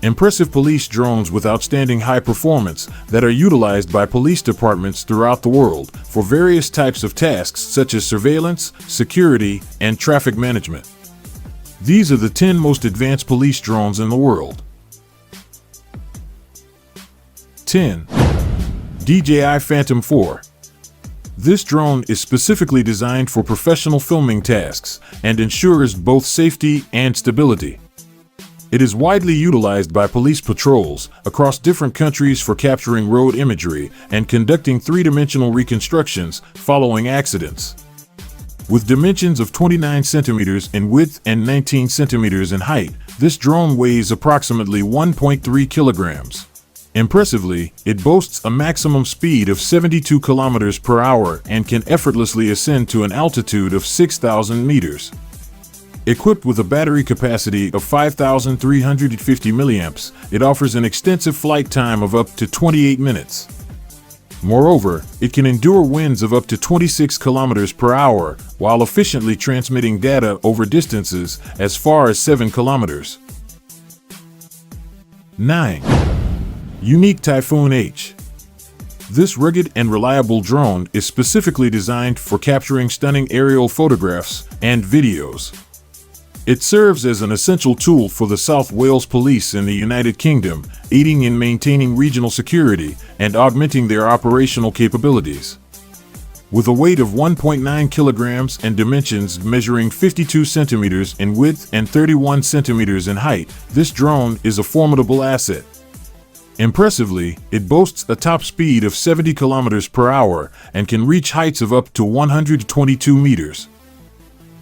Impressive police drones with outstanding high performance that are utilized by police departments throughout the world for various types of tasks such as surveillance, security, and traffic management. These are the 10 most advanced police drones in the world. 10. DJI Phantom 4. This drone is specifically designed for professional filming tasks and ensures both safety and stability. It is widely utilized by police patrols across different countries for capturing road imagery and conducting three-dimensional reconstructions following accidents. With dimensions of 29 centimeters in width and 19 centimeters in height, this drone weighs approximately 1.3 kilograms. Impressively, it boasts a maximum speed of 72 kilometers per hour and can effortlessly ascend to an altitude of 6,000 meters. Equipped with a battery capacity of 5,350 milliamps, it offers an extensive flight time of up to 28 minutes. Moreover, it can endure winds of up to 26 kilometers per hour while efficiently transmitting data over distances as far as 7 kilometers. 9. YUNEEC TYPHOON H. This rugged and reliable drone is specifically designed for capturing stunning aerial photographs and videos. It serves as an essential tool for the South Wales Police in the United Kingdom, aiding in maintaining regional security and augmenting their operational capabilities. With a weight of 1.9 kilograms and dimensions measuring 52 centimeters in width and 31 centimeters in height, this drone is a formidable asset. Impressively, it boasts a top speed of 70 kilometers per hour and can reach heights of up to 122 meters.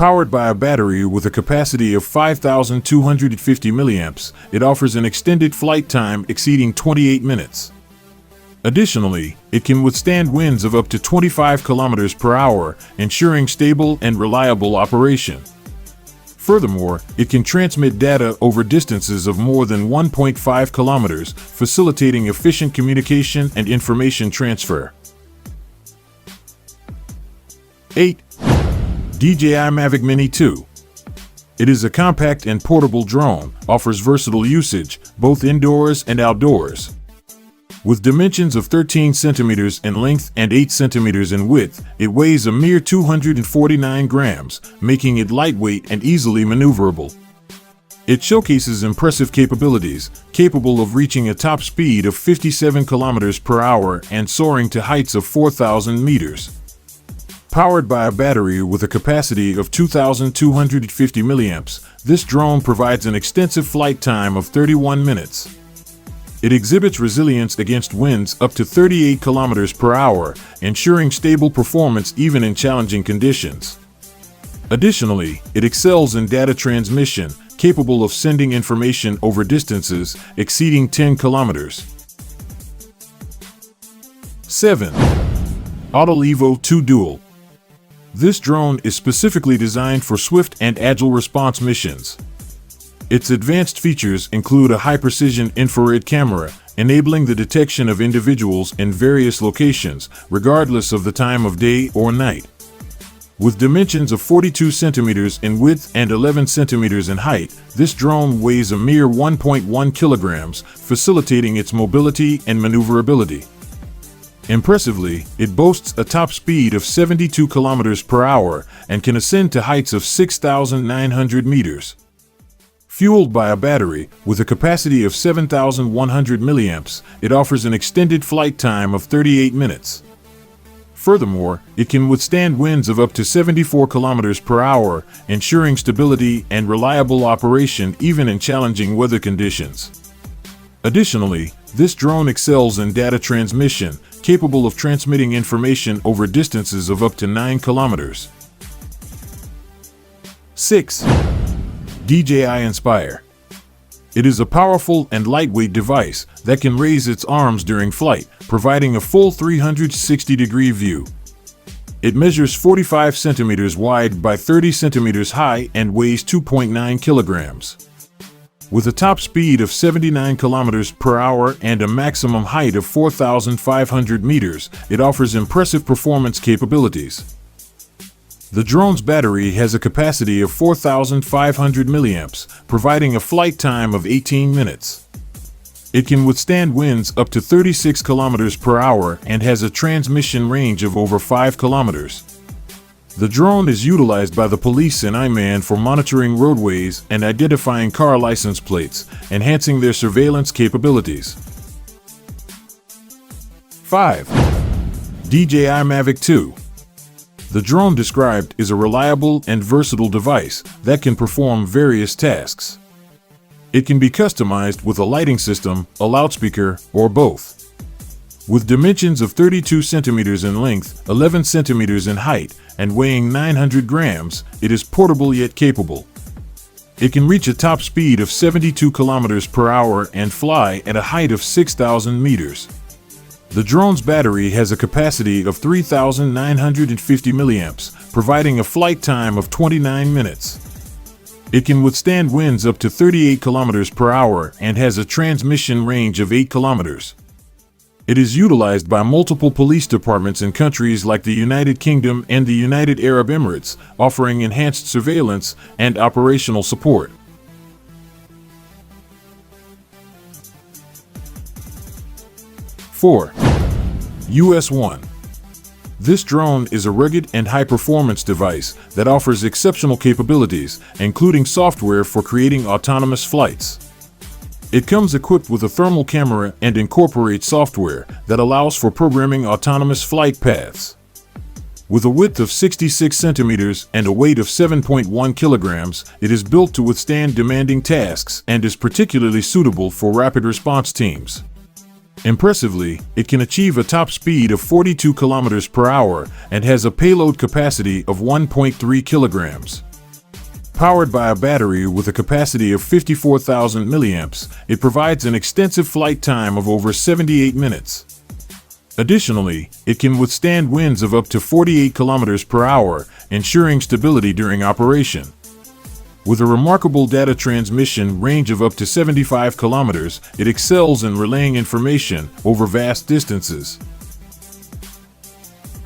Powered by a battery with a capacity of 5,250 milliamps, it offers an extended flight time exceeding 28 minutes. Additionally, it can withstand winds of up to 25 kilometers per hour, ensuring stable and reliable operation. Furthermore, it can transmit data over distances of more than 1.5 kilometers, facilitating efficient communication and information transfer. 8. DJI MAVIC Mini 2. It is a compact and portable drone, offers versatile usage, both indoors and outdoors. With dimensions of 13 centimeters in length and 8 centimeters in width, it weighs a mere 249 grams, making it lightweight and easily maneuverable. It showcases impressive capabilities, capable of reaching a top speed of 57 kilometers per hour and soaring to heights of 4,000 meters. Powered by a battery with a capacity of 2,250 milliamps, this drone provides an extensive flight time of 31 minutes. It exhibits resilience against winds up to 38 kilometers per hour, ensuring stable performance even in challenging conditions. Additionally, it excels in data transmission, capable of sending information over distances exceeding 10 kilometers. 7. AUTEL Evo 2 Dual. This drone is specifically designed for swift and agile response missions. Its advanced features include a high-precision infrared camera, enabling the detection of individuals in various locations, regardless of the time of day or night. With dimensions of 42 centimeters in width and 11 centimeters in height, this drone weighs a mere 1.1 kilograms, facilitating its mobility and maneuverability. Impressively, it boasts a top speed of 72 kilometers per hour and can ascend to heights of 6,900 meters. Fueled by a battery with a capacity of 7,100 milliamps, it offers an extended flight time of 38 minutes. Furthermore, it can withstand winds of up to 74 kilometers per hour, ensuring stability and reliable operation even in challenging weather conditions. Additionally, this drone excels in data transmission, capable of transmitting information over distances of up to 9 kilometers. 6. DJI Inspire. It is a powerful and lightweight device that can raise its arms during flight, providing a full 360-degree view. It measures 45 centimeters wide by 30 centimeters high and weighs 2.9 kilograms. With a top speed of 79 kilometers per hour and a maximum height of 4,500 meters, it offers impressive performance capabilities. The drone's battery has a capacity of 4,500 milliamps, providing a flight time of 18 minutes. It can withstand winds up to 36 kilometers per hour and has a transmission range of over 5 kilometers. The drone is utilized by the police and IMAN for monitoring roadways and identifying car license plates, enhancing their surveillance capabilities. 5. DJI MAVIC 2. The drone described is a reliable and versatile device that can perform various tasks. It can be customized with a lighting system, a loudspeaker, or both. With dimensions of 32 centimeters in length, 11 centimeters in height, and weighing 900 grams, it is portable yet capable. It can reach a top speed of 72 kilometers per hour and fly at a height of 6,000 meters. The drone's battery has a capacity of 3,950 milliamps, providing a flight time of 29 minutes. It can withstand winds up to 38 kilometers per hour and has a transmission range of 8 kilometers. It is utilized by multiple police departments in countries like the United Kingdom and the United Arab Emirates, offering enhanced surveillance and operational support. 4. US-1. This drone is a rugged and high-performance device that offers exceptional capabilities, including software for creating autonomous flights. It comes equipped with a thermal camera and incorporates software that allows for programming autonomous flight paths. With a width of 66 centimeters and a weight of 7.1 kilograms, it is built to withstand demanding tasks and is particularly suitable for rapid response teams. Impressively, it can achieve a top speed of 42 kilometers per hour and has a payload capacity of 1.3 kilograms. Powered by a battery with a capacity of 54,000 milliamps, it provides an extensive flight time of over 78 minutes. Additionally, it can withstand winds of up to 48 kilometers per hour, ensuring stability during operation. With a remarkable data transmission range of up to 75 kilometers, it excels in relaying information over vast distances.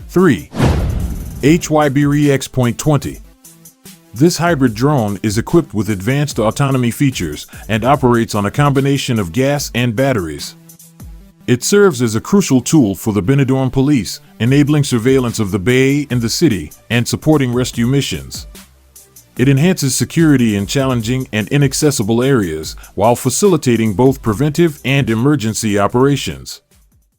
3. HYBREX.20. This hybrid drone is equipped with advanced autonomy features and operates on a combination of gas and batteries. It serves as a crucial tool for the Benidorm police, enabling surveillance of the bay and the city and supporting rescue missions. It enhances security in challenging and inaccessible areas while facilitating both preventive and emergency operations.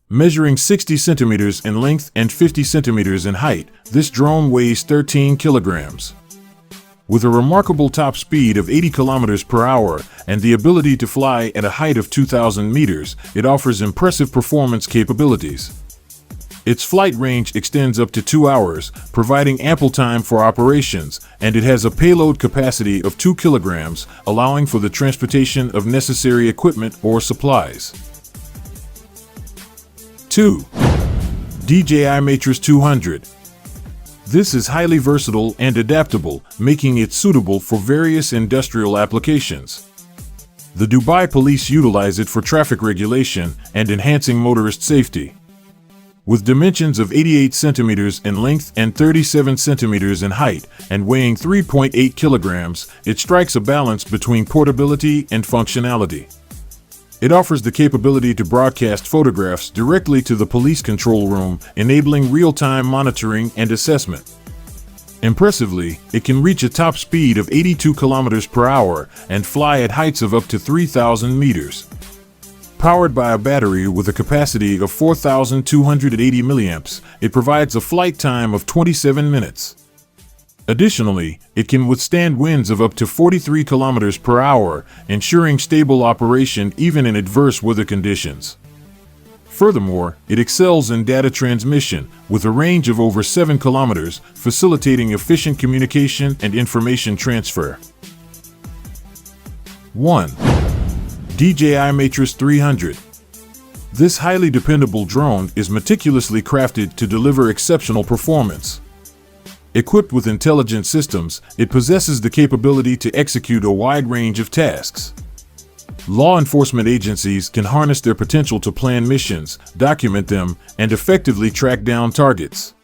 Measuring 60 centimeters in length and 50 centimeters in height, this drone weighs 13 kilograms. With a remarkable top speed of 80 kilometers per hour and the ability to fly at a height of 2,000 meters, it offers impressive performance capabilities. Its flight range extends up to 2 hours, providing ample time for operations, and it has a payload capacity of 2 kilograms, allowing for the transportation of necessary equipment or supplies. 2. DJI MATRICE 200. This is highly versatile and adaptable, making it suitable for various industrial applications. The Dubai police utilize it for traffic regulation and enhancing motorist safety. With dimensions of 88 centimeters in length and 37 centimeters in height and weighing 3.8 kilograms, it strikes a balance between portability and functionality. It offers the capability to broadcast photographs directly to the police control room, enabling real-time monitoring and assessment. Impressively, it can reach a top speed of 82 kilometers per hour and fly at heights of up to 3,000 meters. Powered by a battery with a capacity of 4,280 milliamps, it provides a flight time of 27 minutes. Additionally, it can withstand winds of up to 43 kilometers per hour, ensuring stable operation even in adverse weather conditions. Furthermore, it excels in data transmission, with a range of over 7 kilometers, facilitating efficient communication and information transfer. 1. DJI MATRICE 300. This highly dependable drone is meticulously crafted to deliver exceptional performance. Equipped with intelligent systems, it possesses the capability to execute a wide range of tasks. Law enforcement agencies can harness their potential to plan missions, document them, and effectively track down targets.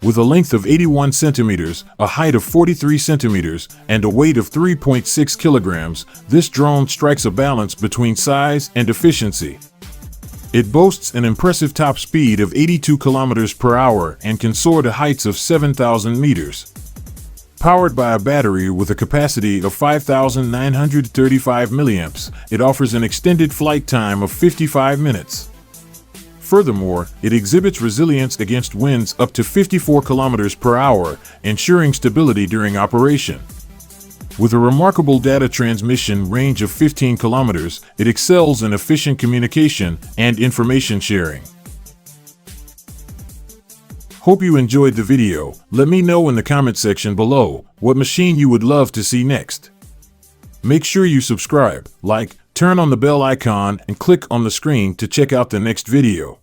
With a length of 81 centimeters, a height of 43 centimeters, and a weight of 3.6 kilograms, this drone strikes a balance between size and efficiency. It boasts an impressive top speed of 82 kilometers per hour and can soar to heights of 7,000 meters. Powered by a battery with a capacity of 5,935 milliamps, it offers an extended flight time of 55 minutes. Furthermore, it exhibits resilience against winds up to 54 kilometers per hour, ensuring stability during operation. With a remarkable data transmission range of 15 kilometers, it excels in efficient communication and information sharing. Hope you enjoyed the video. Let me know in the comment section below what machine you would love to see next. Make sure you subscribe, like, turn on the bell icon, and click on the screen to check out the next video.